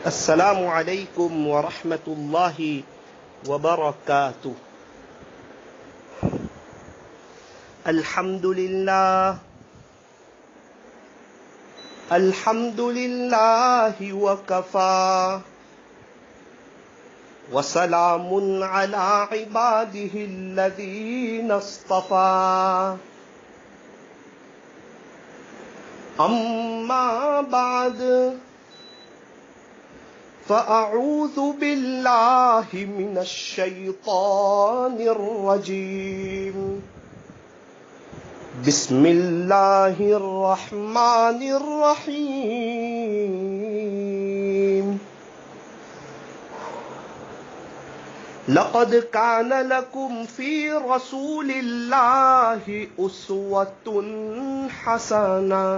السلام علیکم ورحمۃ اللہ وبرکاتہ۔ الحمد للہ وکفی وسلام علی عبادہ الذین اصطفی، اما بعد فأعوذ باللہ من الشیطان الرجیم، بسم اللہ الرحمن الرحیم۔ لقد كان لكم في رسول الله أسوة حسنة،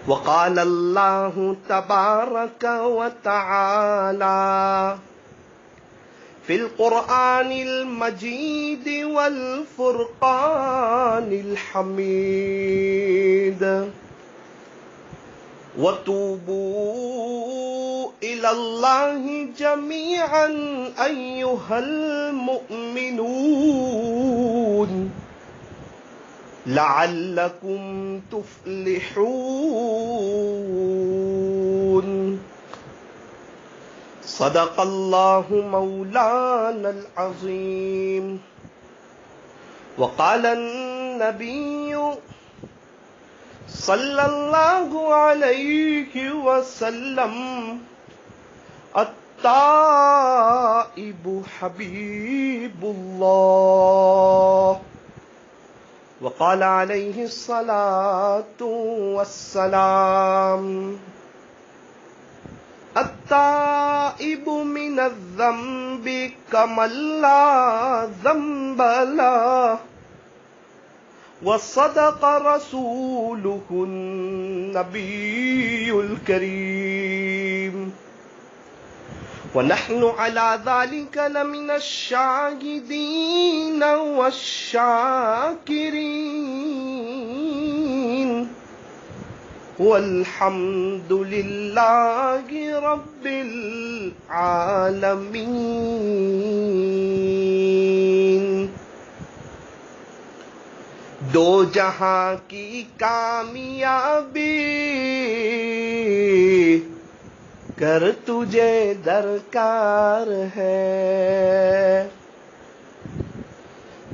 وقال الله تبارك وتعالى في القرآن المجيد والفرقان الحميد، وتوبوا إلى الله جميعا أيها المؤمنون لعلكم تفلحون۔ صدق اللہ مولانا العظیم۔ وقال النبی صلی اللہ علیہ وسلم التائب حبیب اللہ، وقال علیہ الصلاة والسلام التائب من الذنب كمن لا ذنب له، وصدق رسوله النبي الكريم، ونحن على ذلك لمن الشاهدين والشاكرين، والحمد لله رب العالمين۔ دو جہاں کی کامیابی کر تجھے درکار ہے،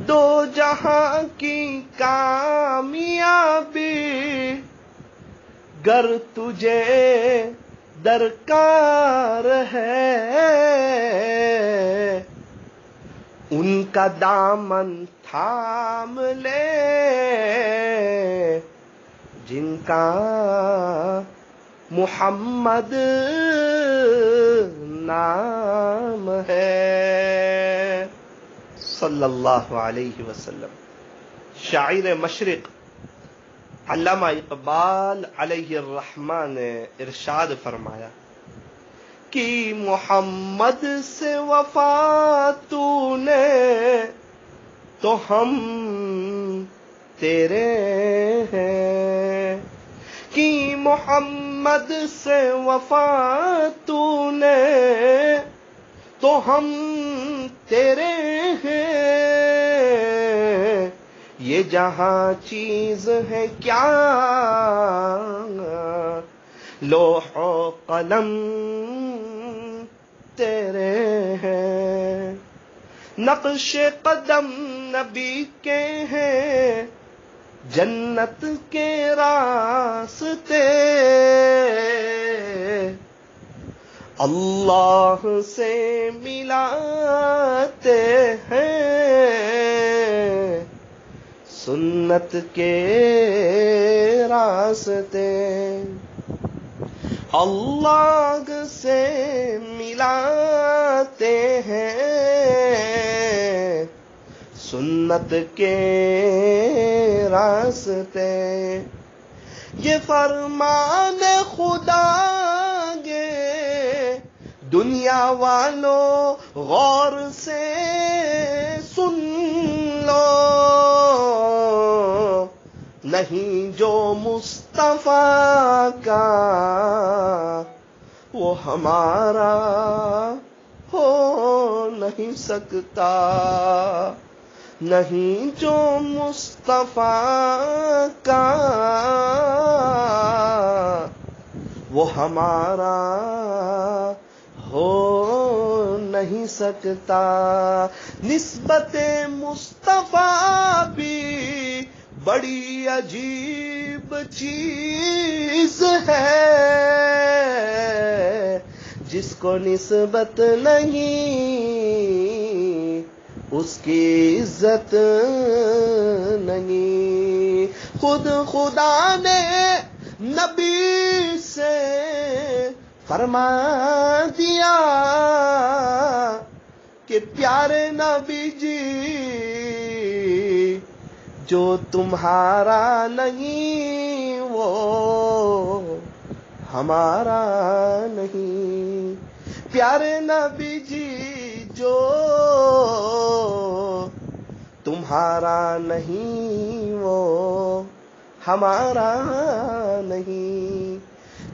دو جہاں کی کامیابی گر تجھے درکار ہے، ان کا دامن تھام لے جن کا محمد نام ہے، صلی اللہ علیہ وسلم۔ شاعر مشرق علامہ اقبال علیہ الرحمن نے ارشاد فرمایا کہ محمد سے وفا تو نے تو ہم تیرے ہیں، کہ محمد سے وفا تو نے تو ہم تیرے ہیں، یہ جہاں چیز ہے کیا لوح و قلم تیرے ہیں، نقش قدم نبی کے ہیں، جنت کے راستے اللہ سے ملاتے ہیں، سنت کے راستے اللہ سے ملاتے ہیں، سنت کے راستے، یہ فرمان خدا گے دنیا والوں غور سے سن لو، نہیں جو مصطفیٰ کا وہ ہمارا ہو نہیں سکتا، نہیں جو مصطفیٰ کا وہ ہمارا ہو نہیں سکتا۔ نسبت مصطفیٰ بھی بڑی عجیب چیز ہے، جس کو نسبت نہیں اس کی عزت نہیں۔ خود خدا نے نبی سے فرما دیا کہ پیارے نبی جی جو تمہارا نہیں وہ ہمارا نہیں، پیارے نبی جی جو تمہارا نہیں وہ ہمارا نہیں۔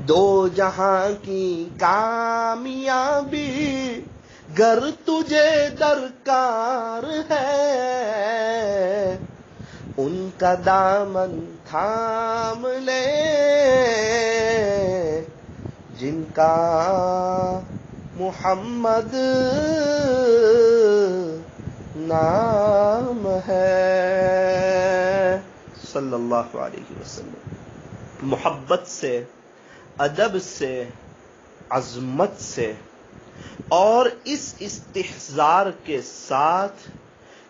دو جہاں کی کامیابی گر تجھے درکار ہے، ان کا دامن تھام لے جن کا محمد نام ہے، صلی اللہ علیہ وسلم۔ محبت سے، ادب سے، عظمت سے اور اس استحضار کے ساتھ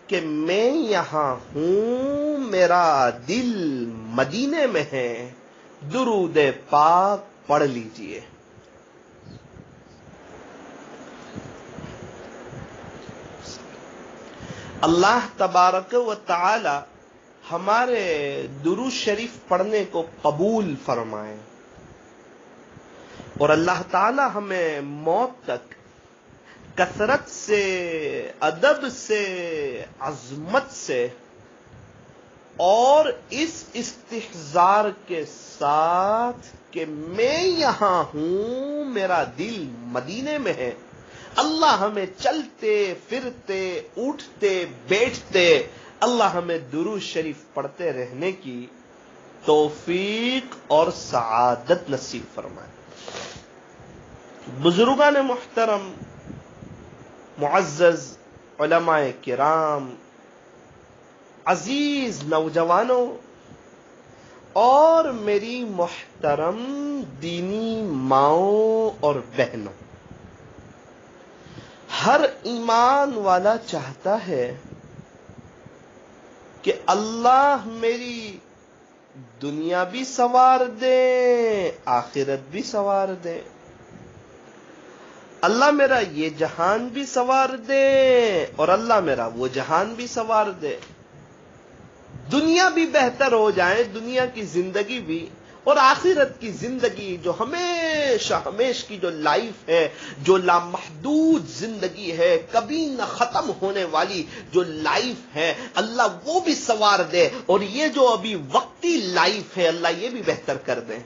کہ میں یہاں ہوں میرا دل مدینے میں ہے، درود پاک پڑھ لیجئے۔ اللہ تبارک و تعالی ہمارے درود شریف پڑھنے کو قبول فرمائے، اور اللہ تعالی ہمیں موت تک کثرت سے، ادب سے، عظمت سے اور اس استحضار کے ساتھ کہ میں یہاں ہوں میرا دل مدینے میں ہے، اللہ ہمیں چلتے پھرتے اٹھتے بیٹھتے اللہ ہمیں درود شریف پڑھتے رہنے کی توفیق اور سعادت نصیب فرمائے۔ بزرگان محترم، معزز علماء کرام، عزیز نوجوانوں اور میری محترم دینی ماؤں اور بہنوں، ہر ایمان والا چاہتا ہے کہ اللہ میری دنیا بھی سنوار دے، آخرت بھی سنوار دے، اللہ میرا یہ جہان بھی سنوار دے اور اللہ میرا وہ جہان بھی سنوار دے، دنیا بھی بہتر ہو جائے، دنیا کی زندگی بھی اور آخرت کی زندگی جو ہمیشہ ہمیش کی جو لائف ہے، جو لامحدود زندگی ہے، کبھی نہ ختم ہونے والی جو لائف ہے، اللہ وہ بھی سنوار دے، اور یہ جو ابھی وقتی لائف ہے اللہ یہ بھی بہتر کر دے۔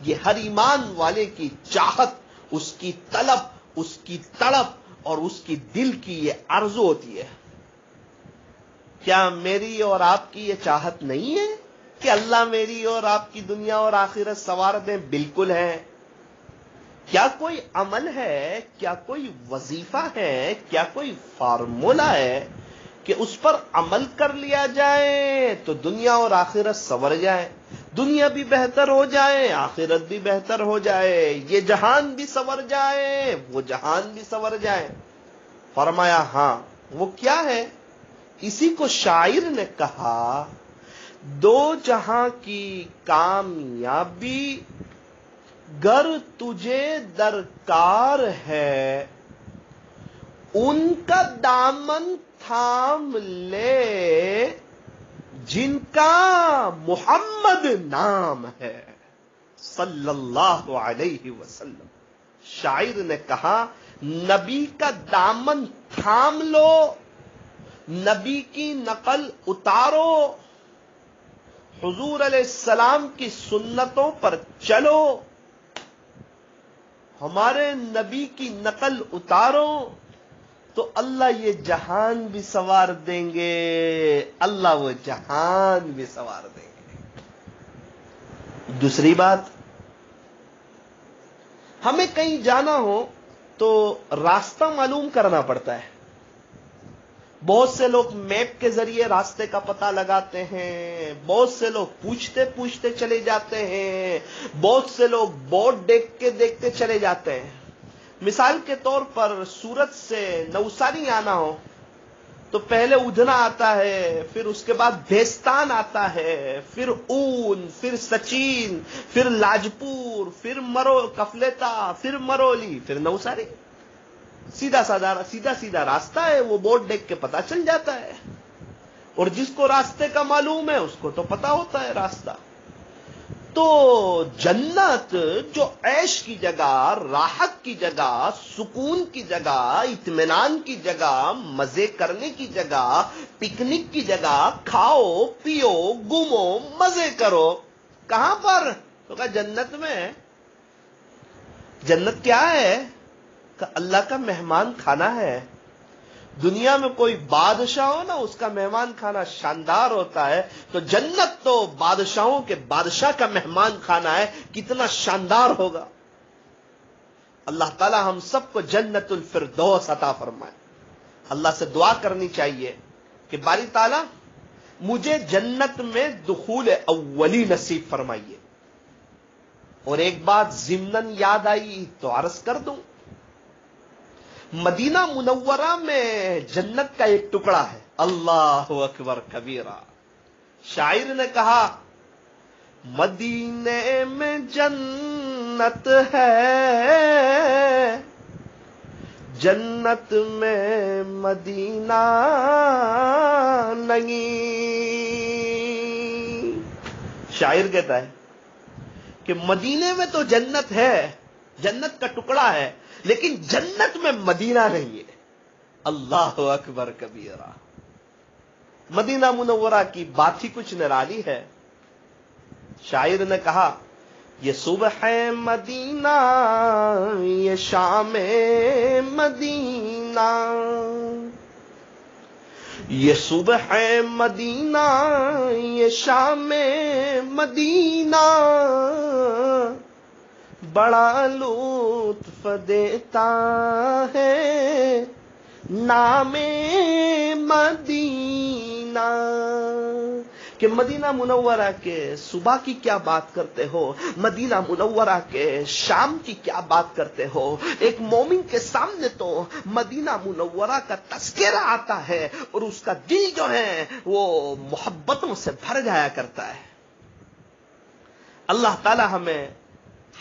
یہ ہر ایمان والے کی چاہت، اس کی طلب، اس کی تڑپ اور اس کی دل کی یہ آرزو ہوتی ہے۔ کیا میری اور آپ کی یہ چاہت نہیں ہے کہ اللہ میری اور آپ کی دنیا اور آخرت سنوار دیں؟ بالکل ہے۔ کیا کوئی عمل ہے، کیا کوئی وظیفہ ہے، کیا کوئی فارمولا ہے کہ اس پر عمل کر لیا جائے تو دنیا اور آخرت سنور جائے، دنیا بھی بہتر ہو جائے، آخرت بھی بہتر ہو جائے، یہ جہان بھی سنور جائے، وہ جہان بھی سنور جائے؟ فرمایا ہاں، وہ کیا ہے؟ اسی کو شاعر نے کہا، دو جہاں کی کامیابی گر تجھے درکار ہے، ان کا دامن تھام لے جن کا محمد نام ہے، صلی اللہ علیہ وسلم۔ شاعر نے کہا نبی کا دامن تھام لو، نبی کی نقل اتارو، حضور علیہ السلام کی سنتوں پر چلو، ہمارے نبی کی نقل اتارو، تو اللہ یہ جہان بھی سنوار دیں گے، اللہ وہ جہان بھی سنوار دیں گے۔ دوسری بات، ہمیں کہیں جانا ہو تو راستہ معلوم کرنا پڑتا ہے۔ بہت سے لوگ میپ کے ذریعے راستے کا پتہ لگاتے ہیں، بہت سے لوگ پوچھتے پوچھتے چلے جاتے ہیں، بہت سے لوگ بورڈ دیکھتے چلے جاتے ہیں۔ مثال کے طور پر سورت سے نوساری آنا ہو تو پہلے ادھنا آتا ہے، پھر اس کے بعد بھیستان آتا ہے، پھر اون، پھر سچین، پھر لاجپور، پھر کفلیتا، پھر مرولی، پھر نوساری۔ سیدھا سیدھا راستہ ہے، وہ بورڈ دیکھ کے پتہ چل جاتا ہے، اور جس کو راستے کا معلوم ہے اس کو تو پتہ ہوتا ہے راستہ۔ تو جنت جو عیش کی جگہ، راحت کی جگہ، سکون کی جگہ، اطمینان کی جگہ، مزے کرنے کی جگہ، پکنک کی جگہ، کھاؤ پیو گھومو مزے کرو، کہاں پر؟ تو کہا جنت میں۔ جنت کیا ہے؟ کہ اللہ کا مہمان کھانا ہے۔ دنیا میں کوئی بادشاہ ہو نا، اس کا مہمان کھانا شاندار ہوتا ہے، تو جنت تو بادشاہوں کے بادشاہ کا مہمان کھانا ہے، کتنا شاندار ہوگا۔ اللہ تعالی ہم سب کو جنت الفردوس عطا فرمائے۔ اللہ سے دعا کرنی چاہیے کہ باری تعالی مجھے جنت میں دخول اولی نصیب فرمائیے۔ اور ایک بات ضمناً یاد آئی تو عرض کر دوں، مدینہ منورہ میں جنت کا ایک ٹکڑا ہے، اللہ اکبر کبیرہ۔ شاعر نے کہا مدینے میں جنت ہے، جنت میں مدینہ نہیں۔ شاعر کہتا ہے کہ مدینے میں تو جنت ہے، جنت کا ٹکڑا ہے، لیکن جنت میں مدینہ نہیں ہے۔ اللہ اکبر کبیرہ۔ مدینہ منورہ کی بات ہی کچھ نرالی ہے۔ شاعر نے کہا یہ صبح مدینہ یہ شام مدینہ، یہ صبح مدینہ یہ شام مدینہ، بڑا لطف دیتا ہے نام مدینہ۔ کہ مدینہ منورہ کے صبح کی کیا بات کرتے ہو، مدینہ منورہ کے شام کی کیا بات کرتے ہو۔ ایک مومن کے سامنے تو مدینہ منورہ کا تذکرہ آتا ہے اور اس کا دل جو ہے وہ محبتوں سے بھر جایا کرتا ہے۔ اللہ تعالی ہمیں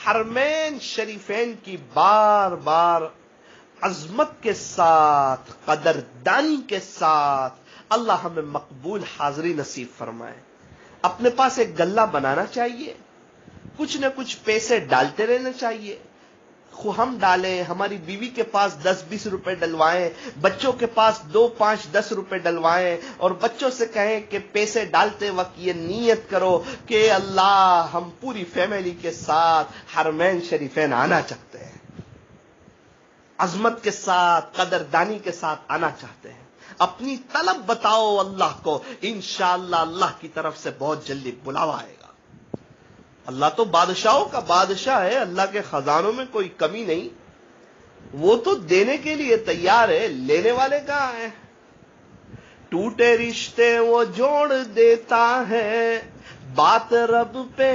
حرمین شریفین کی بار بار عظمت کے ساتھ، قدردانی کے ساتھ اللہ ہمیں مقبول حاضری نصیب فرمائے۔ اپنے پاس ایک گلہ بنانا چاہیے، کچھ نہ کچھ پیسے ڈالتے رہنا چاہیے۔ ہم ڈالیں، ہماری بیوی کے پاس 10-20 روپے ڈلوائیں، بچوں کے پاس 2-5-10 روپے ڈلوائیں، اور بچوں سے کہیں کہ پیسے ڈالتے وقت یہ نیت کرو کہ اللہ ہم پوری فیملی کے ساتھ حرمین شریفین آنا چاہتے ہیں، عظمت کے ساتھ، قدردانی کے ساتھ آنا چاہتے ہیں۔ اپنی طلب بتاؤ اللہ کو، انشاءاللہ اللہ کی طرف سے بہت جلدی بلاوا آئے گا۔ اللہ تو بادشاہوں کا بادشاہ ہے، اللہ کے خزانوں میں کوئی کمی نہیں، وہ تو دینے کے لیے تیار ہے، لینے والے کہاں ہیں؟ ٹوٹے رشتے وہ جوڑ دیتا ہے، بات رب پہ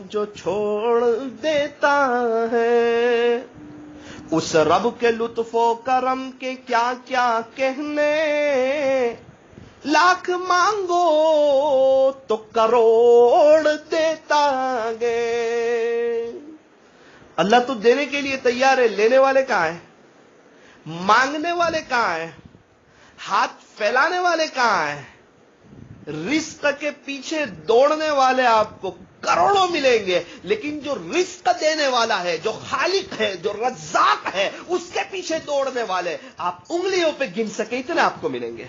جو چھوڑ دیتا ہے، اس رب کے لطف و کرم کے کیا کیا کہنے، لاکھ مانگو تو کروڑ دیتا گے۔ اللہ تو دینے کے لیے تیار ہے، لینے والے کہاں ہیں؟ مانگنے والے کہاں ہیں؟ ہاتھ پھیلانے والے کہاں ہیں؟ رزق کے پیچھے دوڑنے والے آپ کو کروڑوں ملیں گے، لیکن جو رزق دینے والا ہے، جو خالق ہے، جو رزاق ہے، اس کے پیچھے دوڑنے والے آپ انگلیوں پہ گن سکے اتنے آپ کو ملیں گے،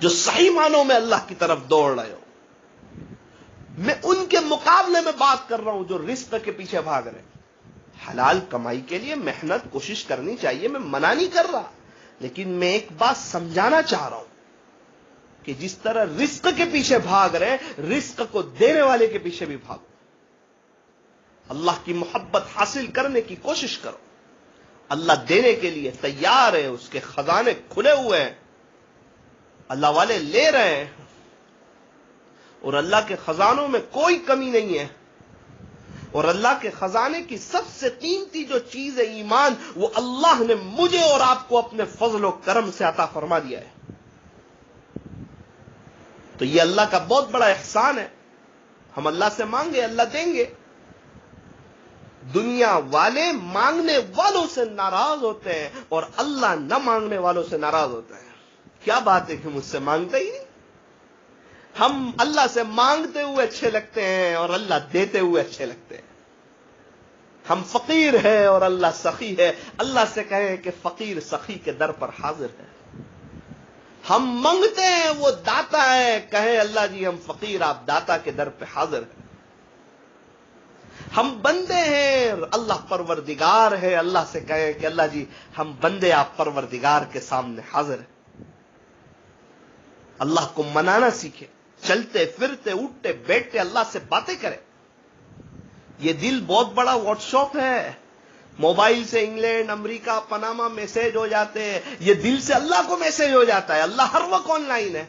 جو صحیح معنوں میں اللہ کی طرف دوڑ رہے ہو۔ میں ان کے مقابلے میں بات کر رہا ہوں جو رزق کے پیچھے بھاگ رہے ہیں. حلال کمائی کے لیے محنت کوشش کرنی چاہیے، میں منع نہیں کر رہا، لیکن میں ایک بات سمجھانا چاہ رہا ہوں کہ جس طرح رزق کے پیچھے بھاگ رہے ہیں، رزق کو دینے والے کے پیچھے بھی بھاگو. اللہ کی محبت حاصل کرنے کی کوشش کرو. اللہ دینے کے لیے تیار ہے، اس کے خزانے کھلے ہوئے ہیں، اللہ والے لے رہے ہیں، اور اللہ کے خزانوں میں کوئی کمی نہیں ہے. اور اللہ کے خزانے کی سب سے قیمتی جو چیز ہے ایمان، وہ اللہ نے مجھے اور آپ کو اپنے فضل و کرم سے عطا فرما دیا ہے. تو یہ اللہ کا بہت بڑا احسان ہے. ہم اللہ سے مانگے، اللہ دیں گے. دنیا والے مانگنے والوں سے ناراض ہوتے ہیں اور اللہ نہ مانگنے والوں سے ناراض ہوتے ہیں. کیا بات ہے کہ مجھ سے مانگتے ہی نہیں. ہم اللہ سے مانگتے ہوئے اچھے لگتے ہیں اور اللہ دیتے ہوئے اچھے لگتے ہیں. ہم فقیر ہیں اور اللہ سخی ہے. اللہ سے کہیں کہ فقیر سخی کے در پر حاضر ہے. ہم مانگتے ہیں، وہ داتا ہے، کہیں اللہ جی ہم فقیر، آپ داتا کے در پہ حاضر ہیں. ہم بندے ہیں، اللہ پروردگار ہے، اللہ سے کہیں کہ اللہ جی ہم بندے، آپ پروردگار کے سامنے حاضر ہیں. اللہ کو منانا سیکھے، چلتے پھرتے اٹھتے بیٹھتے اللہ سے باتیں کرے. یہ دل بہت بڑا واٹس شاپ ہے. موبائل سے انگلینڈ، امریکہ، پناما میسج ہو جاتے ہیں، یہ دل سے اللہ کو میسج ہو جاتا ہے. اللہ ہر وقت آن لائن ہے.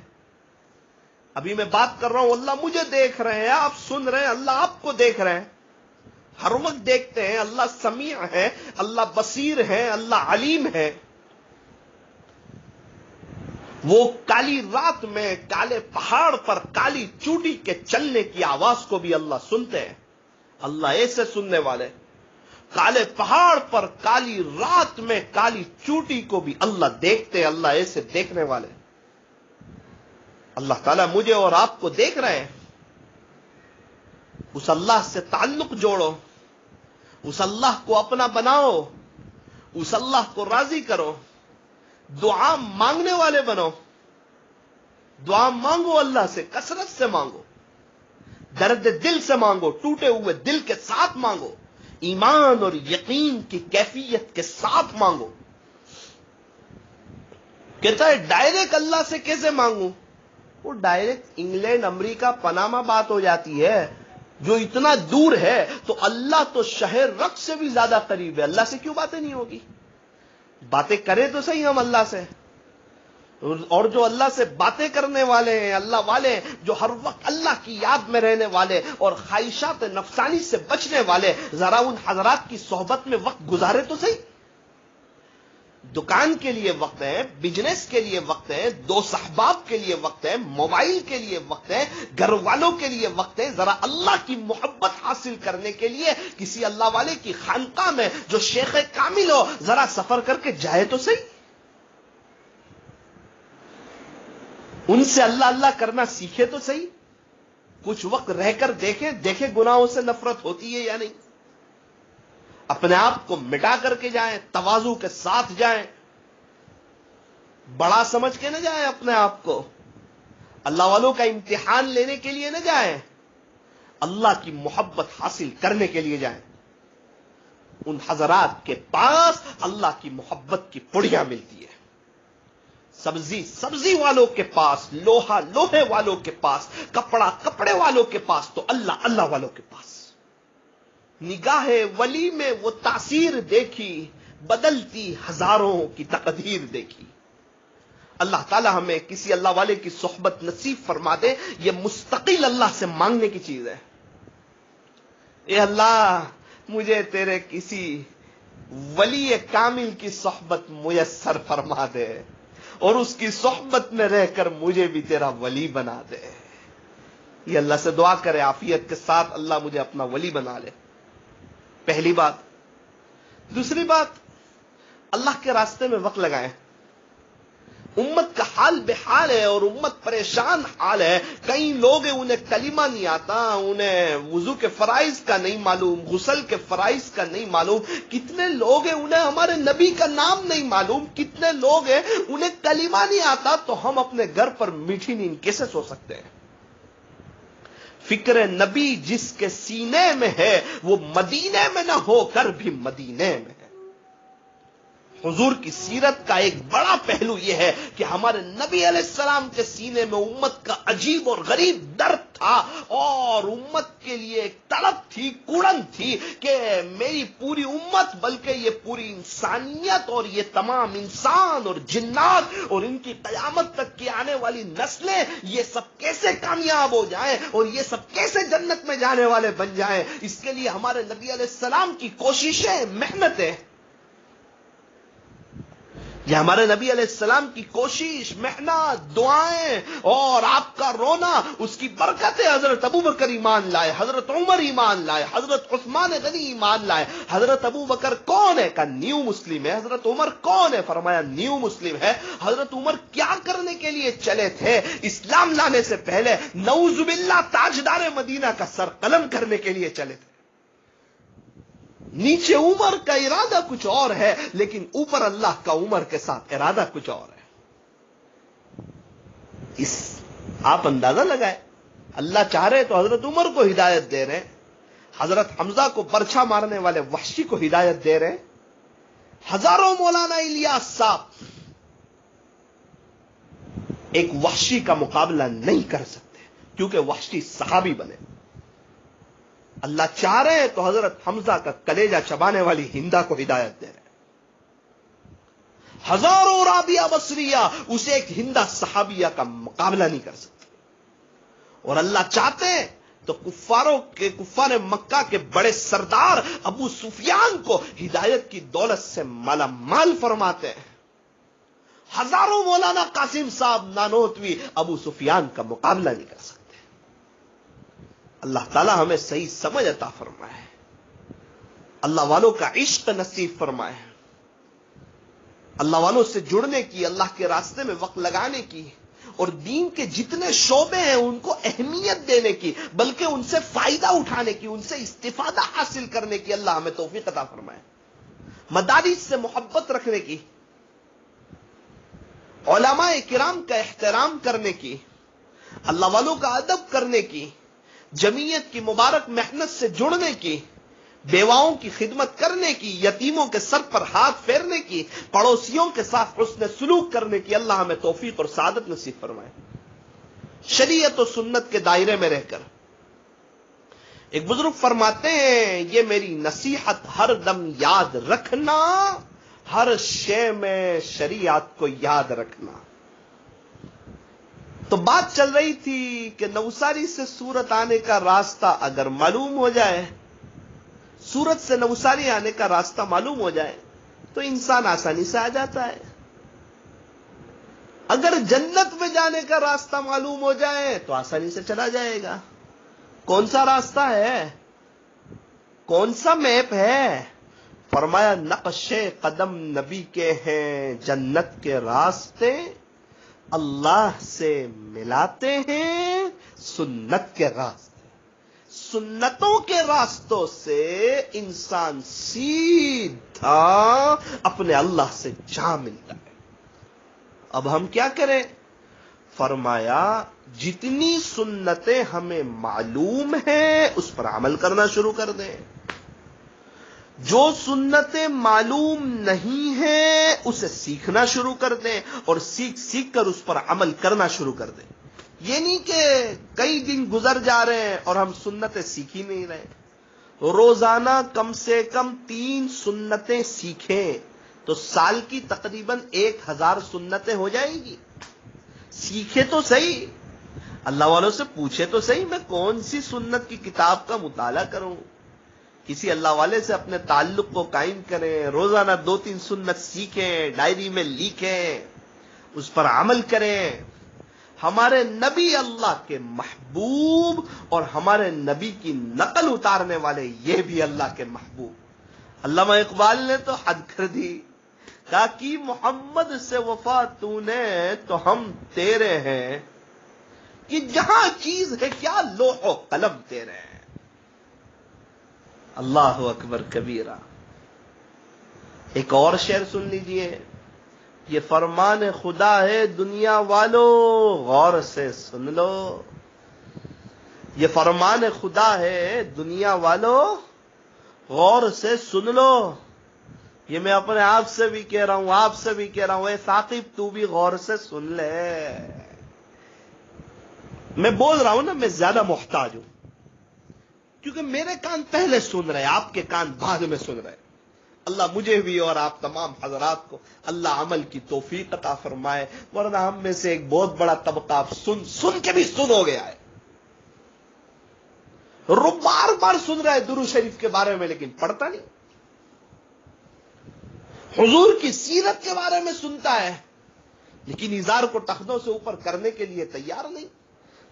ابھی میں بات کر رہا ہوں، اللہ مجھے دیکھ رہے ہیں، آپ سن رہے ہیں، اللہ آپ کو دیکھ رہے ہیں. ہر وقت دیکھتے ہیں. اللہ سمیع ہے، اللہ بصیر ہے، اللہ علیم ہے. وہ کالی رات میں کالے پہاڑ پر کالی چوٹی کے چلنے کی آواز کو بھی اللہ سنتے ہیں. اللہ ایسے سننے والے. کالے پہاڑ پر کالی رات میں کالی چوٹی کو بھی اللہ دیکھتے. اللہ ایسے دیکھنے والے. اللہ تعالیٰ مجھے اور آپ کو دیکھ رہے ہیں. اس اللہ سے تعلق جوڑو، اس اللہ کو اپنا بناؤ، اس اللہ کو راضی کرو. دعا مانگنے والے بنو. دعا مانگو، اللہ سے کثرت سے مانگو، درد دل سے مانگو، ٹوٹے ہوئے دل کے ساتھ مانگو، ایمان اور یقین کی کیفیت کے ساتھ مانگو. کہتا ہے ڈائریکٹ اللہ سے کیسے مانگوں؟ وہ ڈائریکٹ انگلینڈ، امریکہ، پناما بات ہو جاتی ہے، جو اتنا دور ہے. تو اللہ تو شہر رق سے بھی زیادہ قریب ہے. اللہ سے کیوں باتیں نہیں ہوگی؟ باتیں کریں تو صحیح ہم اللہ سے. اور جو اللہ سے باتیں کرنے والے ہیں، اللہ والے ہیں، جو ہر وقت اللہ کی یاد میں رہنے والے اور خواہشات نفسانی سے بچنے والے، ذرا ان حضرات کی صحبت میں وقت گزارے تو صحیح. دکان کے لیے وقت ہے، بزنس کے لیے وقت ہے، دوست احباب کے لیے وقت ہے، موبائل کے لیے وقت ہے، گھر والوں کے لیے وقت ہے. ذرا اللہ کی محبت حاصل کرنے کے لیے کسی اللہ والے کی خانقاہ میں جو شیخ کامل ہو، ذرا سفر کر کے جائے تو صحیح. ان سے اللہ اللہ کرنا سیکھے تو صحیح. کچھ وقت رہ کر دیکھیں گناہوں سے نفرت ہوتی ہے یا نہیں. اپنے آپ کو مٹا کر کے جائیں، تواضع کے ساتھ جائیں، بڑا سمجھ کے نہ جائیں اپنے آپ کو. اللہ والوں کا امتحان لینے کے لیے نہ جائیں، اللہ کی محبت حاصل کرنے کے لیے جائیں. ان حضرات کے پاس اللہ کی محبت کی پڑیاں ملتی ہے. سبزی والوں کے پاس، لوہے والوں کے پاس، کپڑے والوں کے پاس، تو اللہ والوں کے پاس. نگاہ ولی میں وہ تاثیر دیکھی، بدلتی ہزاروں کی تقدیر دیکھی. اللہ تعالی ہمیں کسی اللہ والے کی صحبت نصیب فرما دے. یہ مستقل اللہ سے مانگنے کی چیز ہے. اے اللہ مجھے تیرے کسی ولی کامل کی صحبت میسر فرما دے، اور اس کی صحبت میں رہ کر مجھے بھی تیرا ولی بنا دے. یہ اللہ سے دعا کرے عافیت کے ساتھ، اللہ مجھے اپنا ولی بنا لے. پہلی بات. دوسری بات، اللہ کے راستے میں وقت لگائیں. امت کا حال بحال ہے اور امت پریشان حال ہے. کئی لوگ ہیں انہیں کلمہ نہیں آتا، انہیں وضو کے فرائض کا نہیں معلوم، غسل کے فرائض کا نہیں معلوم. کتنے لوگ ہیں انہیں ہمارے نبی کا نام نہیں معلوم. کتنے لوگ ہیں انہیں کلمہ نہیں آتا. تو ہم اپنے گھر پر میٹھی نیند کیسے سو سکتے ہیں؟ فکر نبی جس کے سینے میں ہے وہ مدینے میں نہ ہو کر بھی مدینے میں ہے۔ حضور کی سیرت کا ایک بڑا پہلو یہ ہے کہ ہمارے نبی علیہ السلام کے سینے میں امت کا عجیب اور غریب درد تھا، اور امت کے لیے ایک طلب تھی، کوڑن تھی کہ میری پوری امت بلکہ یہ پوری انسانیت اور یہ تمام انسان اور جنات اور ان کی قیامت تک کی آنے والی نسلیں یہ سب کیسے کامیاب ہو جائیں اور یہ سب کیسے جنت میں جانے والے بن جائیں۔ اس کے لیے ہمارے نبی علیہ السلام کی کوششیں، محنتیں، یہ ہمارے نبی علیہ السلام کی کوشش، محنت، دعائیں اور آپ کا رونا، اس کی برکتیں حضرت ابو بکر ایمان لائے، حضرت عمر ایمان لائے، حضرت عثمان غنی ایمان لائے۔ حضرت ابو بکر کون ہے؟ کہ نیو مسلم ہے۔ حضرت عمر کون ہے؟ فرمایا نیو مسلم ہے۔ حضرت عمر کیا کرنے کے لیے چلے تھے؟ اسلام لانے سے پہلے نعوذ باللہ تاجدار مدینہ کا سر قلم کرنے کے لیے چلے تھے۔ نیچے عمر کا ارادہ کچھ اور ہے، لیکن اوپر اللہ کا عمر کے ساتھ ارادہ کچھ اور ہے۔ آپ اندازہ لگائے، اللہ چاہ رہے تو حضرت عمر کو ہدایت دے رہے، حضرت حمزہ کو برچھا مارنے والے وحشی کو ہدایت دے رہے، ہزاروں مولانا الیاس صاحب ایک وحشی کا مقابلہ نہیں کر سکتے، کیونکہ وحشی صحابی بنے۔ اللہ چاہ رہے ہیں تو حضرت حمزہ کا کلیجہ چبانے والی ہندا کو ہدایت دے رہے ہیں۔ ہزاروں رابعہ بصریہ اسے ایک ہندا صحابیہ کا مقابلہ نہیں کر سکتے، اور اللہ چاہتے ہیں تو کفار مکہ کے بڑے سردار ابو سفیان کو ہدایت کی دولت سے مالا مال فرماتے ہیں۔ ہزاروں مولانا قاسم صاحب نانوتوی ابو سفیان کا مقابلہ نہیں کر سکتے۔ اللہ تعالیٰ ہمیں صحیح سمجھ عطا فرمائے، اللہ والوں کا عشق نصیب فرمائے، اللہ والوں سے جڑنے کی، اللہ کے راستے میں وقت لگانے کی، اور دین کے جتنے شعبے ہیں ان کو اہمیت دینے کی، بلکہ ان سے فائدہ اٹھانے کی، ان سے استفادہ حاصل کرنے کی اللہ ہمیں توفیق عطا فرمائے، مدارس سے محبت رکھنے کی، علماء کرام کا احترام کرنے کی، اللہ والوں کا ادب کرنے کی، جمعیت کی مبارک محنت سے جڑنے کی، بیواؤں کی خدمت کرنے کی، یتیموں کے سر پر ہاتھ پھیرنے کی، پڑوسیوں کے ساتھ حسن سلوک کرنے کی اللہ ہمیں توفیق اور سعادت نصیب فرمائے۔ شریعت و سنت کے دائرے میں رہ کر ایک بزرگ فرماتے ہیں، یہ میری نصیحت ہر دم یاد رکھنا، ہر شے میں شریعت کو یاد رکھنا۔ تو بات چل رہی تھی کہ نوساری سے سورت آنے کا راستہ اگر معلوم ہو جائے، سورت سے نوساری آنے کا راستہ معلوم ہو جائے تو انسان آسانی سے آ جاتا ہے۔ اگر جنت میں جانے کا راستہ معلوم ہو جائے تو آسانی سے چلا جائے گا۔ کون سا راستہ ہے؟ کون سا میپ ہے؟ فرمایا نقش قدم نبی کے ہیں جنت کے راستے، اللہ سے ملاتے ہیں سنت کے راستے، سنتوں کے راستوں سے انسان سیدھا اپنے اللہ سے جا ملتا ہے۔ اب ہم کیا کریں؟ فرمایا جتنی سنتیں ہمیں معلوم ہیں اس پر عمل کرنا شروع کر دیں، جو سنتیں معلوم نہیں ہیں اسے سیکھنا شروع کر دیں، اور سیکھ کر اس پر عمل کرنا شروع کر دیں۔ یہ نہیں کہ کئی دن گزر جا رہے ہیں اور ہم سنتیں سیکھ ہی نہیں رہے۔ روزانہ کم سے کم 3 سنتیں سیکھیں تو سال کی تقریباً 1000 سنتیں ہو جائیں گی۔ سیکھے تو صحیح، اللہ والوں سے پوچھے تو صحیح میں کون سی سنت کی کتاب کا مطالعہ کروں۔ کسی اللہ والے سے اپنے تعلق کو قائم کریں، روزانہ 2-3 سنت سیکھیں، ڈائری میں لکھیں، اس پر عمل کریں۔ ہمارے نبی اللہ کے محبوب اور ہمارے نبی کی نقل اتارنے والے یہ بھی اللہ کے محبوب۔ علامہ اقبال نے تو حد کر دی، کہا کہ محمد سے وفا تو نے تو ہم تیرے ہیں، کہ جہاں چیز ہے کیا لوح و قلم تیرے ہیں۔ اللہ اکبر کبیرہ۔ ایک اور شعر سن لیجئے، یہ فرمان خدا ہے دنیا والو غور سے سن لو، یہ فرمان خدا ہے، دنیا والوں غور سے سن لو. یہ میں اپنے آپ سے بھی کہہ رہا ہوں، آپ سے بھی کہہ رہا ہوں، اے ثاقب تو بھی غور سے سن لے. میں بول رہا ہوں نا، میں زیادہ محتاج ہوں کیونکہ میرے کان پہلے سن رہے، آپ کے کان بعد میں سن رہے. اللہ مجھے بھی اور آپ تمام حضرات کو اللہ عمل کی توفیق عطا فرمائے، ورنہ ہم میں سے ایک بہت بڑا طبقہ آپ سن کے بھی سن ہو گیا ہے. بار بار سن رہا ہے درود شریف کے بارے میں لیکن پڑھتا نہیں. حضور کی سیرت کے بارے میں سنتا ہے لیکن ازار کو ٹخنوں سے اوپر کرنے کے لیے تیار نہیں،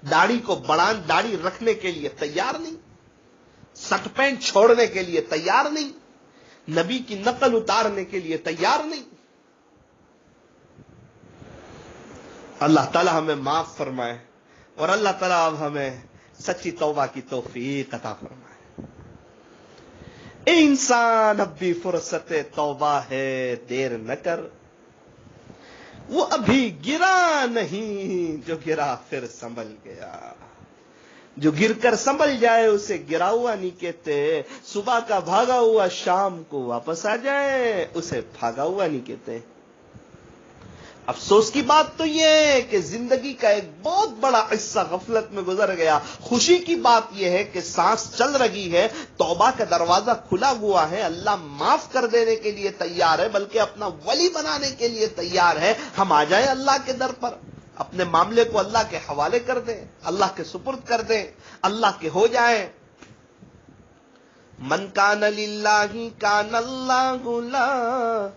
داڑھی کو داڑھی رکھنے کے لیے تیار نہیں، سٹ پینٹ چھوڑنے کے لیے تیار نہیں، نبی کی نقل اتارنے کے لیے تیار نہیں. اللہ تعالی ہمیں معاف فرمائے اور اللہ تعالی اب ہمیں سچی توبہ کی توفیق عطا فرمائے. اے انسان اب بھی فرصت توبہ ہے، دیر نہ کر. وہ ابھی گرا نہیں جو گرا پھر سنبھل گیا. جو گر کر سنبھل جائے اسے گرا ہوا نہیں کہتے. صبح کا بھاگا ہوا شام کو واپس آ جائے اسے بھاگا ہوا نہیں کہتے. افسوس کی بات تو یہ ہے کہ زندگی کا ایک بہت بڑا حصہ غفلت میں گزر گیا. خوشی کی بات یہ ہے کہ سانس چل رہی ہے، توبہ کا دروازہ کھلا ہوا ہے، اللہ معاف کر دینے کے لیے تیار ہے، بلکہ اپنا ولی بنانے کے لیے تیار ہے. ہم آ جائیں اللہ کے در پر، اپنے معاملے کو اللہ کے حوالے کر دیں، اللہ کے سپرد کر دیں، اللہ کے ہو جائیں. من کان للہ کان اللہ لہ.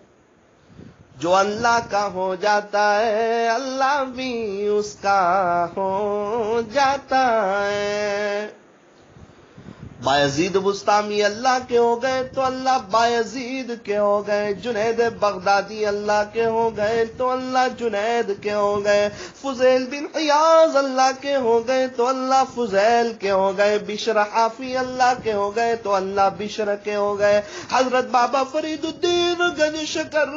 جو اللہ کا ہو جاتا ہے اللہ بھی اس کا ہو جاتا ہے. بایزید بستامی اللہ کے ہو گئے تو اللہ بایزید کے ہو گئے. جنید بغدادی اللہ کے ہو گئے تو اللہ جنید کے ہو گئے. فضیل بن عیاض اللہ کے ہو گئے تو اللہ فضیل کے ہو گئے. بشر حافی اللہ کے ہو گئے تو اللہ بشر کے ہو گئے. حضرت بابا فرید الدین گنج شکر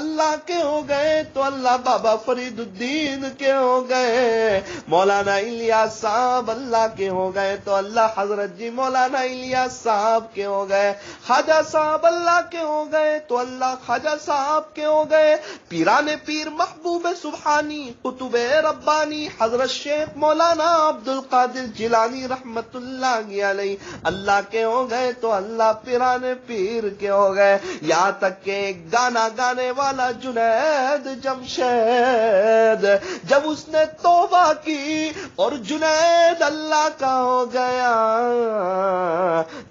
اللہ کے ہو گئے تو اللہ بابا فرید الدین کے ہو گئے. مولانا الیاس صاحب اللہ کے ہو گئے تو اللہ حضرت جی مولانا الیاس صاحب کے ہو گئے. خواجہ صاحب اللہ کے ہو گئے تو اللہ خواجہ صاحب کے ہو گئے. پیران پیر محبوب سبحانی قطب ربانی حضرت شیخ مولانا عبد القادر جیلانی رحمت اللہ علیہ اللہ کے ہو گئے تو اللہ پیران پیر کے ہو گئے. یہاں تک کہ ایک گانا گانے والا جنید جمشید جب اس نے توبہ کی اور جنید اللہ کا ہو گیا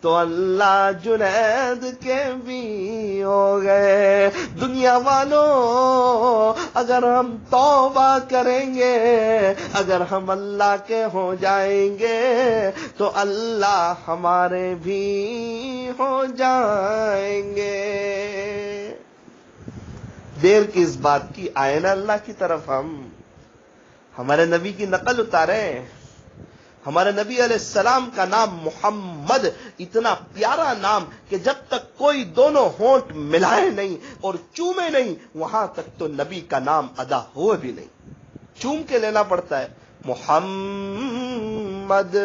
تو اللہ جنید کے بھی ہو گئے. دنیا والوں اگر ہم توبہ کریں گے، اگر ہم اللہ کے ہو جائیں گے تو اللہ ہمارے بھی ہو جائیں گے. دیر کس بات کی، آئے نا اللہ کی طرف. ہم ہمارے نبی کی نقل اتاریں. ہمارے نبی علیہ السلام کا نام محمد اتنا پیارا نام کہ جب تک کوئی دونوں ہونٹ ملائے نہیں اور چومے نہیں وہاں تک تو نبی کا نام ادا ہوئے بھی نہیں. چوم کے لینا پڑتا ہے. محمد،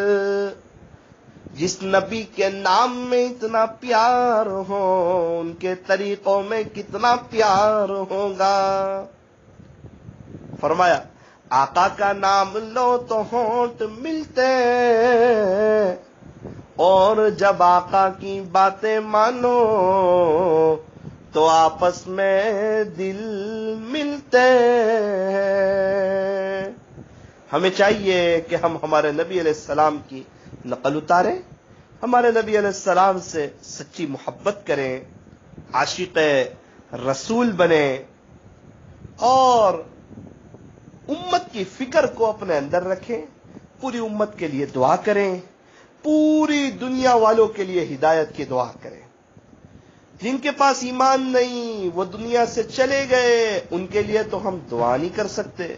جس نبی کے نام میں اتنا پیار ہو ان کے طریقوں میں کتنا پیار ہوگا. فرمایا آقا کا نام لو تو ہونٹ ملتے اور جب آقا کی باتیں مانو تو آپس میں دل ملتے. ہمیں چاہیے کہ ہم ہمارے نبی علیہ السلام کی نقل اتاریں، ہمارے نبی علیہ السلام سے سچی محبت کریں، عاشق رسول بنیں اور امت کی فکر کو اپنے اندر رکھیں. پوری امت کے لیے دعا کریں، پوری دنیا والوں کے لیے ہدایت کی دعا کریں. جن کے پاس ایمان نہیں وہ دنیا سے چلے گئے، ان کے لیے تو ہم دعا نہیں کر سکتے،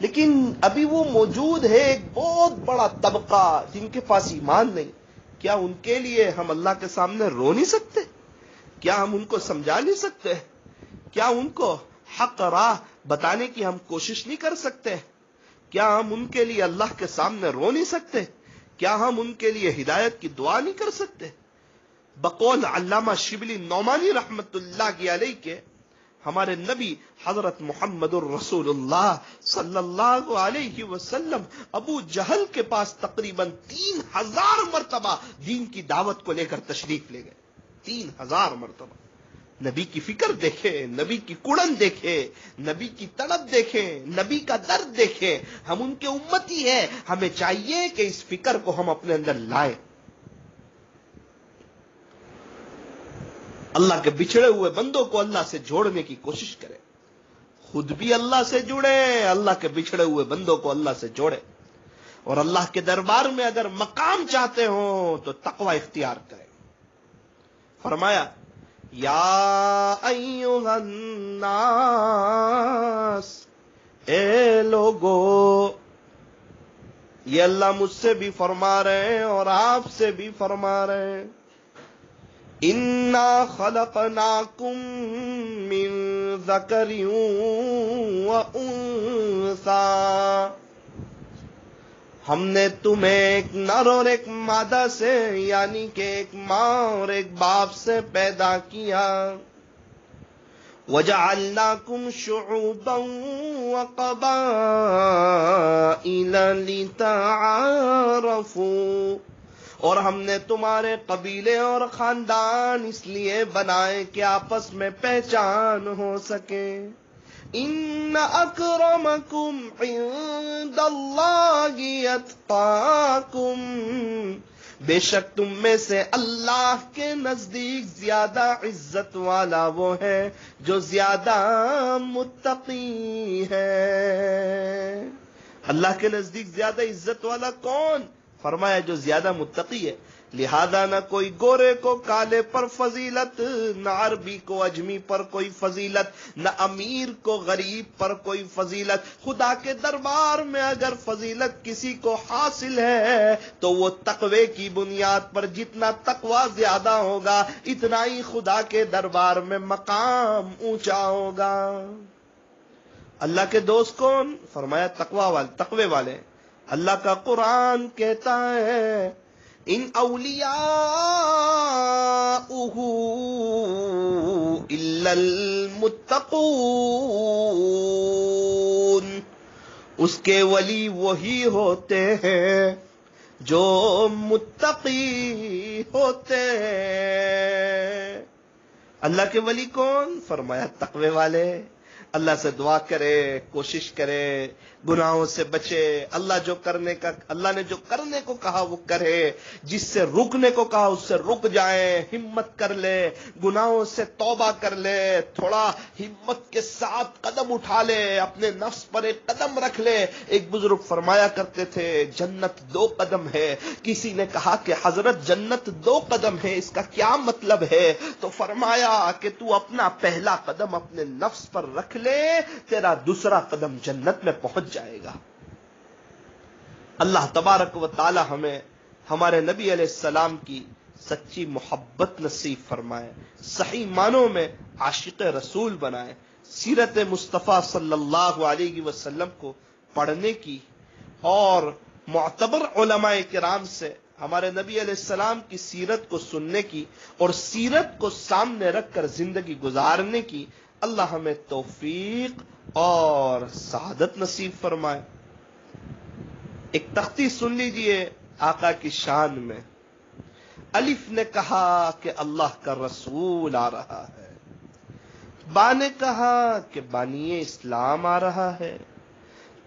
لیکن ابھی وہ موجود ہے ایک بہت بڑا طبقہ جن کے پاس ایمان نہیں. کیا ان کے لیے ہم اللہ کے سامنے رو نہیں سکتے؟ کیا ہم ان کو سمجھا نہیں سکتے؟ کیا ان کو حق راہ بتانے کی ہم کوشش نہیں کر سکتے؟ کیا ہم ان کے لیے اللہ کے سامنے رو نہیں سکتے؟ کیا ہم ان کے لیے ہدایت کی دعا نہیں کر سکتے؟ بقول علامہ شبلی نعمانی رحمت اللہ کی علیہ کے ہمارے نبی حضرت محمد الرسول اللہ صلی اللہ علیہ وسلم ابو جہل کے پاس تقریباً 3000 مرتبہ دین کی دعوت کو لے کر تشریف لے گئے. 3000 مرتبہ. نبی کی فکر دیکھیں، نبی کی کڑن دیکھیں، نبی کی تڑپ دیکھیں، نبی کا درد دیکھیں. ہم ان کے امتی ہیں، ہمیں چاہیے کہ اس فکر کو ہم اپنے اندر لائیں. اللہ کے بچھڑے ہوئے بندوں کو اللہ سے جوڑنے کی کوشش کریں. خود بھی اللہ سے جڑے، اللہ کے بچھڑے ہوئے بندوں کو اللہ سے جوڑے. اور اللہ کے دربار میں اگر مقام چاہتے ہوں تو تقوی اختیار کریں. فرمایا یا ایھا الناس، اے لوگو. یہ اللہ مجھ سے بھی فرما رہے ہیں اور آپ سے بھی فرما رہے ہیں. اِنَّا خَلَقْنَاكُم مِّن ذَكَرٍ وَأُنثَىٰ، ہم نے تمہیں ایک نر اور ایک مادہ سے، یعنی کہ ایک ماں اور ایک باپ سے پیدا کیا. وَجَعَلْنَاكُمْ شُعُوبًا وَقَبَائِلَ لِتَعَارَفُوا، اور ہم نے تمہارے قبیلے اور خاندان اس لیے بنائے کہ آپس میں پہچان ہو سکے. ان اکرمکم عند اللہ اتقاکم، بے شک تم میں سے اللہ کے نزدیک زیادہ عزت والا وہ ہے جو زیادہ متقی ہے. اللہ کے نزدیک زیادہ عزت والا کون؟ فرمایا جو زیادہ متقی ہے. لہذا نہ کوئی گورے کو کالے پر فضیلت، نہ عربی کو اجمی پر کوئی فضیلت، نہ امیر کو غریب پر کوئی فضیلت. خدا کے دربار میں اگر فضیلت کسی کو حاصل ہے تو وہ تقوی کی بنیاد پر، جتنا تقوی زیادہ ہوگا اتنا ہی خدا کے دربار میں مقام اونچا ہوگا. اللہ کے دوست کون؟ فرمایا تقوی والے. اللہ کا قرآن کہتا ہے ان اولیاؤہ الا المتقون، اس کے ولی وہی ہوتے ہیں جو متقی ہوتے ہیں. اللہ کے ولی کون؟ فرمایا تقوی والے. اللہ سے دعا کرے، کوشش کرے، گناہوں سے بچے. اللہ نے جو کرنے کو کہا وہ کرے، جس سے رکنے کو کہا اس سے رک جائے. ہمت کر لے، گناہوں سے توبہ کر لے، تھوڑا ہمت کے ساتھ قدم اٹھا لے، اپنے نفس پر ایک قدم رکھ لے. ایک بزرگ فرمایا کرتے تھے جنت 2 قدم ہے. کسی نے کہا کہ حضرت جنت 2 قدم ہے، اس کا کیا مطلب ہے؟ تو فرمایا کہ تو اپنا پہلا قدم اپنے نفس پر رکھ لے، تیرا دوسرا قدم جنت میں پہنچ جائے گا. اللہ تبارک و تعالی ہمیں ہمارے نبی علیہ السلام کی سچی محبت نصیب فرمائے، صحیح معنوں میں عاشق رسول بنائے. سیرت مصطفیٰ صلی اللہ علیہ وسلم کو پڑھنے کی اور معتبر علماء کرام سے ہمارے نبی علیہ السلام کی سیرت کو سننے کی اور سیرت کو سامنے رکھ کر زندگی گزارنے کی اللہ ہمیں توفیق اور سعادت نصیب فرمائے. ایک تختی سن لیجئے آقا کی شان میں. الف نے کہا کہ اللہ کا رسول آ رہا ہے، با نے کہا کہ بانی اسلام آ رہا ہے،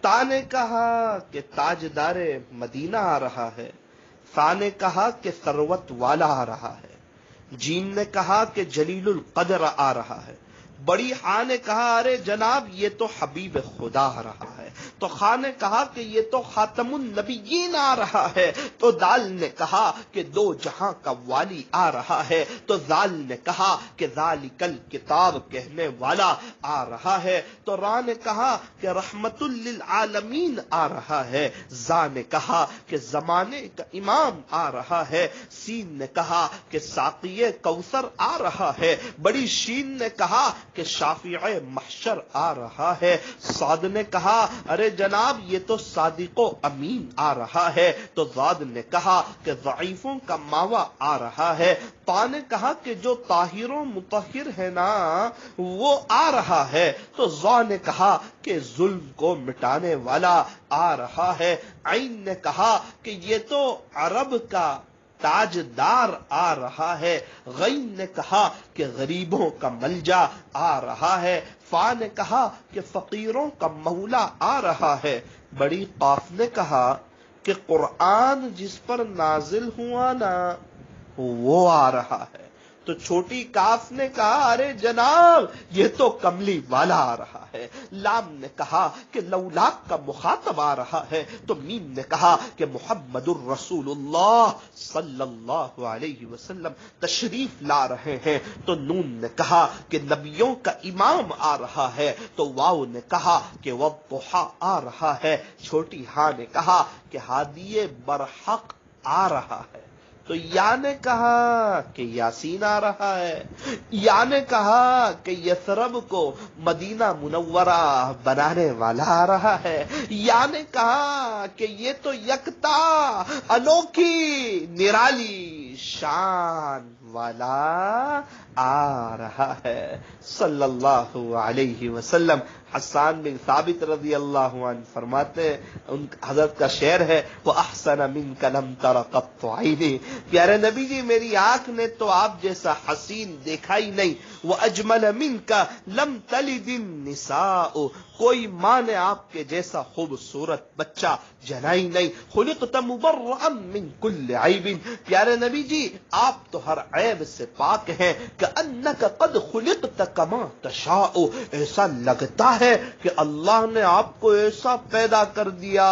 تا نے کہا کہ تاجدار مدینہ آ رہا ہے، ثا نے کہا کہ ثروت والا آ رہا ہے، جیم نے کہا کہ جلیل القدر آ رہا ہے، بڑی ہاں نے کہا ارے جناب یہ تو حبیب خدا آ رہا ہے، تو خاں نے کہا کہ یہ تو خاتم النبیین آ رہا ہے، تو دال نے کہا کہ 2 جہاں کا والی آ رہا ہے، تو زال نے کہا کہ ذالک الکتاب کہنے والا آ رہا ہے، تو را نے کہا کہ رحمت للعالمین آ رہا ہے، زا نے کہا کہ زمانے کا امام آ رہا ہے، سین نے کہا کہ ساقی کوثر آ رہا ہے، بڑی شین نے کہا کہ شافع محشر آ رہا ہے، صاد نے کہا ارے جناب یہ تو صادق و امین آ رہا ہے، تو زاد نے کہا کہ ضعیفوں کا ماوا آ رہا ہے، طا نے کہا کہ جو طاہر و مطہر ہے نا وہ آ رہا ہے، تو ضا نے کہا کہ ظلم کو مٹانے والا آ رہا ہے، عین نے کہا کہ یہ تو عرب کا تاجدار آ رہا ہے، غین نے کہا کہ غریبوں کا ملجا آ رہا ہے، فا نے کہا کہ فقیروں کا مولا آ رہا ہے، بڑی قاف نے کہا کہ قرآن جس پر نازل ہوا نا وہ آ رہا ہے، تو چھوٹی کاف نے کہا ارے جناب یہ تو کملی والا آ رہا ہے، لام نے کہا کہ لولاک کا مخاطب آ رہا ہے، تو میم نے کہا کہ محمد الرسول اللہ صلی اللہ علیہ وسلم تشریف لا رہے ہیں، تو نون نے کہا کہ نبیوں کا امام آ رہا ہے، تو واو نے کہا کہ والضحیٰ آ رہا ہے، چھوٹی ہاں نے کہا کہ ہادی برحق آ رہا ہے، تو یا نے کہا کہ یاسین آ رہا ہے، یا نے کہا کہ یثرب کو مدینہ منورہ بنانے والا آ رہا ہے، یا نے کہا کہ یہ تو یکتا انوکھی نرالی شان والا آ رہا ہے صلی اللہ علیہ وسلم۔ حسان بن ثابت رضی اللہ عنہ فرماتے ہیں، ان حضرت کا شعر ہے، وَأَحْسَنَ مِنْكَ لَمْ تَرَ قَطُّ عَيْنِي، پیارے نبی جی میری آنکھ نے تو آپ جیسا حسین دیکھا ہی نہیں، وَأَجْمَلَ مِنْكَ لَمْ تَلِدِ النِّسَاءُ، کوئی ماں نے آپ کے جیسا خوبصورت بچہ جنا ہی نہیں، خُلِقْتَ مُبَرَّأً مِنْ كُلِّ عَيْبٍ، پیارے نبی جی آپ تو ہر عیب سے پاک ہیں، كَأَنَّكَ قَدْ خُلِقْتَ كَمَا تَشَاءُ، ایسا لگتا ہے کہ اللہ نے آپ کو ایسا پیدا کر دیا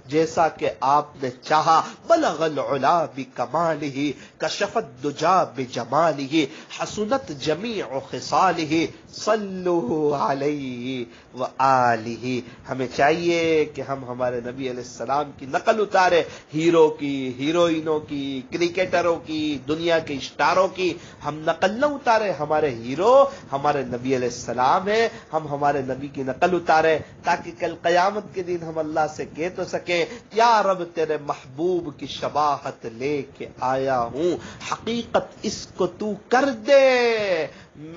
جیسا کہ آپ نے چاہا، بلغ العلا بکمالہ کشف الدجا بجمالہ حسنت جمیع خصالہ صلوا علیہ وآلہ۔ ہمیں چاہیے کہ ہم ہمارے نبی علیہ السلام کی نقل اتارے، ہیرو کی، ہیروئنوں کی، کرکٹروں کی، دنیا کے اسٹاروں کی ہم نقل نہ اتارے، ہمارے ہیرو ہمارے نبی علیہ السلام ہیں، ہم ہمارے نبی کی نقل اتارے تاکہ کل قیامت کے دن ہم اللہ سے کہہ تو سکیں یا رب تیرے محبوب کی شباہت لے کے آیا ہوں، حقیقت اس کو تو کر دے،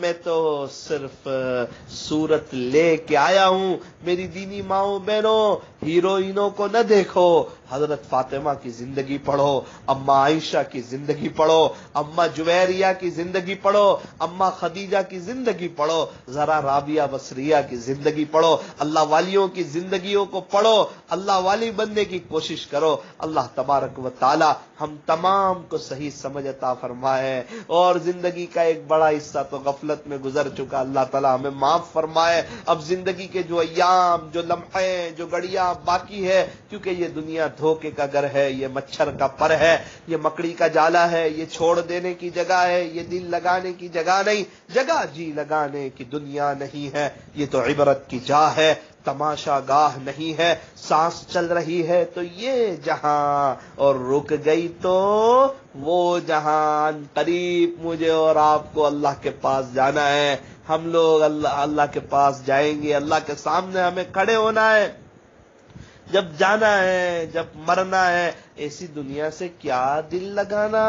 میں تو صرف صورت لے کے آیا ہوں۔ میری دینی ماؤں بہنوں ہیروئنوں کو نہ دیکھو، حضرت فاطمہ کی زندگی پڑھو، اماں عائشہ کی زندگی پڑھو، اماں جویریہ کی زندگی پڑھو، اماں خدیجہ کی زندگی پڑھو، ذرا رابعہ بصریہ کی زندگی پڑھو، اللہ والیوں کی زندگیوں کو پڑھو، اللہ والی بننے کی کوشش کرو۔ اللہ تبارک و تعالی ہم تمام کو صحیح سمجھ عطا فرمائے، اور زندگی کا ایک بڑا حصہ تو غفلت میں گزر چکا، اللہ تعالی ہمیں معاف فرمائے۔ اب زندگی کے جو ایام، جو لمحے، جو گھڑیاں باقی ہے، کیونکہ یہ دنیا دھوکے کا گھر ہے، یہ مچھر کا پر ہے، یہ مکڑی کا جالا ہے، یہ چھوڑ دینے کی جگہ ہے، یہ دل لگانے کی جگہ نہیں، جگہ جی لگانے کی دنیا نہیں ہے، یہ تو عبرت کی جا ہے، تماشا گاہ نہیں ہے، سانس چل رہی ہے تو یہ جہاں، اور رک گئی تو وہ جہان، قریب مجھے اور آپ کو اللہ کے پاس جانا ہے، ہم لوگ اللہ کے پاس جائیں گے، اللہ کے سامنے ہمیں کھڑے ہونا ہے، جب جانا ہے، جب مرنا ہے، ایسی دنیا سے کیا دل لگانا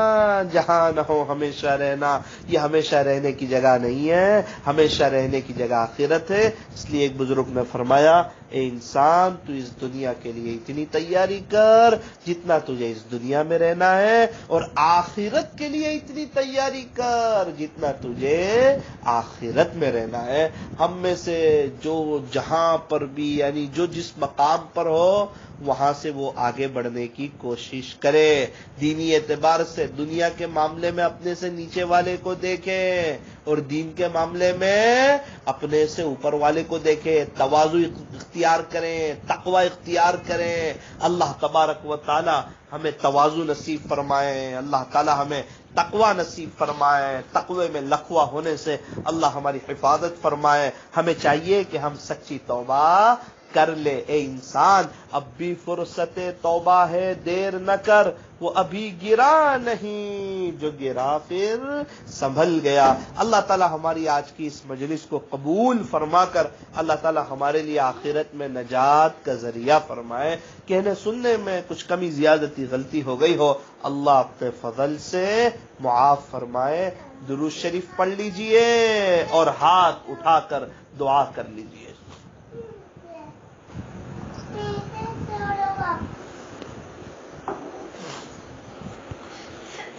جہاں نہ ہو ہمیشہ رہنا، یہ ہمیشہ رہنے کی جگہ نہیں ہے، ہمیشہ رہنے کی جگہ آخرت ہے۔ اس لیے ایک بزرگ نے فرمایا، اے انسان تو اس دنیا کے لیے اتنی تیاری کر جتنا تجھے اس دنیا میں رہنا ہے، اور آخرت کے لیے اتنی تیاری کر جتنا تجھے آخرت میں رہنا ہے۔ ہم میں سے جو جہاں پر بھی، یعنی جو جس مقام پر ہو وہاں سے وہ آگے بڑھنے کی کوشش کرے، دینی اعتبار سے دنیا کے معاملے میں اپنے سے نیچے والے کو دیکھیں، اور دین کے معاملے میں اپنے سے اوپر والے کو دیکھیں، تواضع اختیار کریں، تقوی اختیار کریں۔ اللہ تبارک و تعالی ہمیں تواضع نصیب فرمائے، اللہ تعالی ہمیں تقوی نصیب فرمائے، تقوی میں لقوہ ہونے سے اللہ ہماری حفاظت فرمائے۔ ہمیں چاہیے کہ ہم سچی توبہ کر لے اے انسان، اب بھی فرصت توبہ ہے، دیر نہ کر، وہ ابھی گرا نہیں، جو گرا پھر سنبھل گیا۔ اللہ تعالی ہماری آج کی اس مجلس کو قبول فرما کر اللہ تعالی ہمارے لیے آخرت میں نجات کا ذریعہ فرمائے۔ کہنے سننے میں کچھ کمی زیادتی غلطی ہو گئی ہو، اللہ اپنے فضل سے معاف فرمائے۔ درود شریف پڑھ لیجئے اور ہاتھ اٹھا کر دعا کر لیجئے۔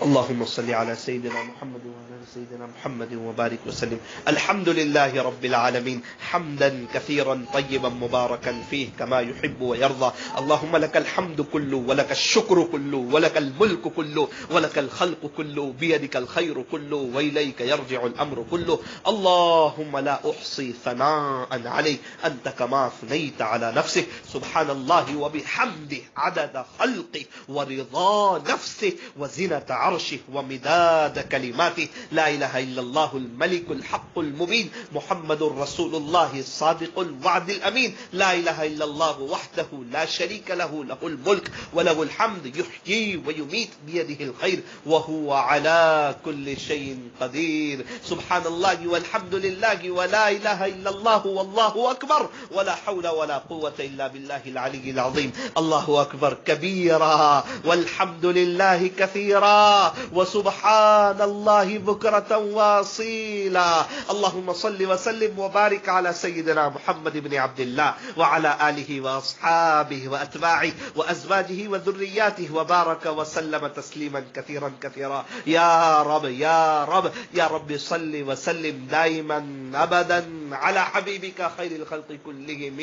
اللهم صل على سيدنا محمد وعلى سيدنا محمد وبارك وسلم. الحمد لله رب العالمين حمدا كثيرا طيبا مباركا فيه كما يحب ويرضى. اللهم لك الحمد كله ولك الشكر كله ولك الملك كله ولك الخلق كله بيدك الخير كله وإليك يرجع الأمر كله. اللهم لا أحصي ثناء عليك أنت كما أثنيت على نفسك. سبحان الله وبحمده عدد خلقه ورضا نفسه وزنة عرشه ومداد كلماته. لا إله إلا الله الملك الحق المبين محمد رسول الله الصادق الوعد الأمين. لا إله إلا الله وحده لا شريك له له الملك وله الحمد يحيي ويميت بيده الخير وهو على كل شيء قدير. سبحان الله والحمد لله ولا إله إلا الله والله أكبر ولا حول ولا قوة إلا بالله العلي العظيم. الله أكبر كبيرا والحمد لله كثيرا وسبحان الله بكرة واصيلا. اللهم صل وسلم وبارك على سيدنا محمد بن عبد الله وعلى آله وأصحابه وأتباعه وأزواجه وذرياته وبارك وسلم تسليما كثيرا كثيرا. يا رب يا رب يا رب صل وسلم دائما أبدا على حبيبك خير الخلق كلهم.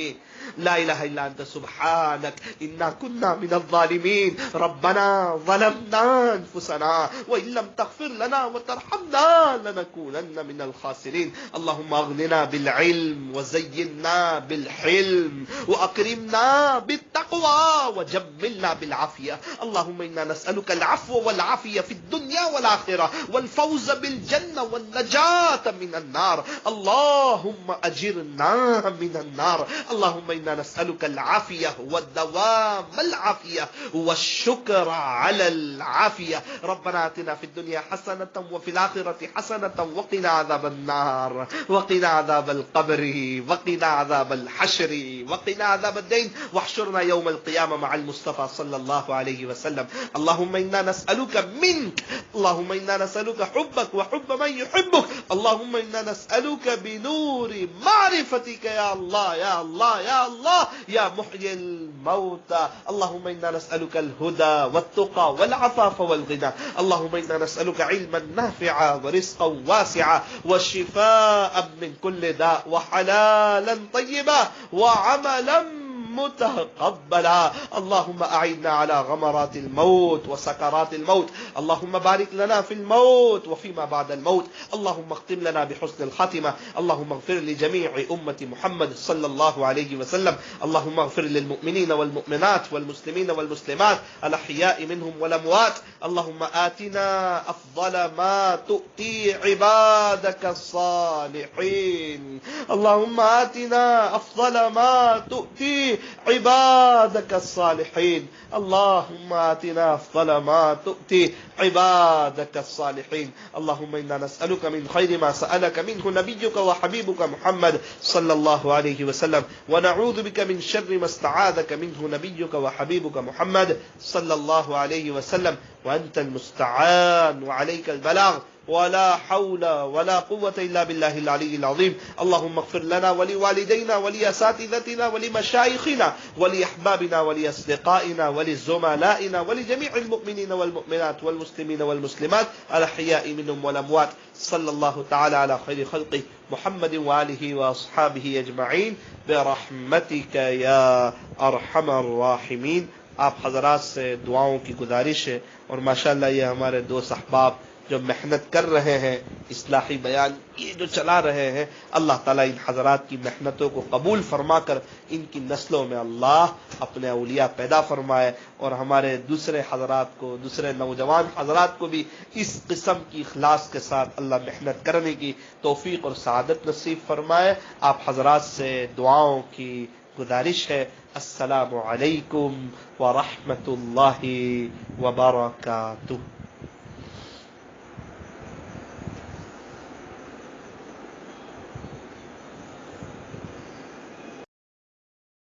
لا إله إلا أنت سبحانك إنا كنا من الظالمين. ربنا ظلمنا أنفسنا وإن لم تغفر لنا وترحمنا لنكونن من الخاسرين. اللهم أغننا بالعلم وزينا بالحلم وأكرمنا بالتقوى وجملنا بالعافية. اللهم إنا نسألك العفو والعافية في الدنيا والآخرة والفوز بالجنة والنجاة من النار. اللهم أجرنا من النار. اللهم إنا نسألك العافية والدوام العافية والشكر على العافية. ربنا آتنا في الدنيا حسنة وفي الآخرة حسنة وقنا عذاب النار وقنا عذاب القبر وقنا عذاب الحشر وقنا عذاب الدين واحشرنا يوم القيامة مع المصطفى صلى الله عليه وسلم. اللهم إنا نسألك منك، اللهم إنا نسألك حبك وحب من يحبك. اللهم إنا نسألك بنور معرفتك يا الله يا الله يا الله يا محيي الموتى. اللهم إنا نسألك الهدى والتقى والعفاف والغنى. اللهم إنا نسألك علما نافعا ورزقا واسعا وشفاء من كل داء وحلالا طيبا وعملا متقبلا. اللهم أعنا على غمرات الموت وسكرات الموت. اللهم بارك لنا في الموت وفيما بعد الموت. اللهم اختم لنا بحسن الخاتمة. اللهم اغفر لجميع أمة محمد صلى الله عليه وسلم. اللهم اغفر للمؤمنين والمؤمنات والمسلمين والمسلمات الأحياء منهم والأموات. اللهم آتنا أفضل ما تؤتي عبادك الصالحين. اللهم آتنا أفضل ما تؤتي عبادك الصالحين. اللهم آتنا أفضل ما تؤتي عبادك الصالحين. اللهم إنا نسألك من خير ما سألك منه نبيك وحبيبك محمد صلى الله عليه وسلم ونعوذ بك من شر ما استعاذك منه نبيك وحبيبك محمد صلى الله عليه وسلم وأنت المستعان وعليك البلاغ ولا حول ولا قوة إلا بالله العلي العظيم. اللهم اغفر لنا ولوالدينا ولأساتذتنا ولمشايخنا ولأحبابنا ولأصدقائنا ولزملائنا ولجميع المؤمنين والمؤمنات والمسلمين والمسلمات الأحياء منهم والأموات. صلى الله تعالى على خير خلقه محمد وآله وأصحابه أجمعين برحمتك يا أرحم الراحمين. آپ حضرات سے دعاؤں کی گزارش ہے اور ماشاءاللہ یہ ہمارے دوست احباب جو محنت کر رہے ہیں، اصلاحی بیان یہ جو چلا رہے ہیں، اللہ تعالیٰ ان حضرات کی محنتوں کو قبول فرما کر ان کی نسلوں میں اللہ اپنے اولیاء پیدا فرمائے اور ہمارے دوسرے حضرات کو، دوسرے نوجوان حضرات کو بھی اس قسم کی اخلاص کے ساتھ اللہ محنت کرنے کی توفیق اور سعادت نصیب فرمائے. آپ حضرات سے دعاؤں کی گزارش ہے. السلام علیکم ورحمۃ اللہ وبرکاتہ.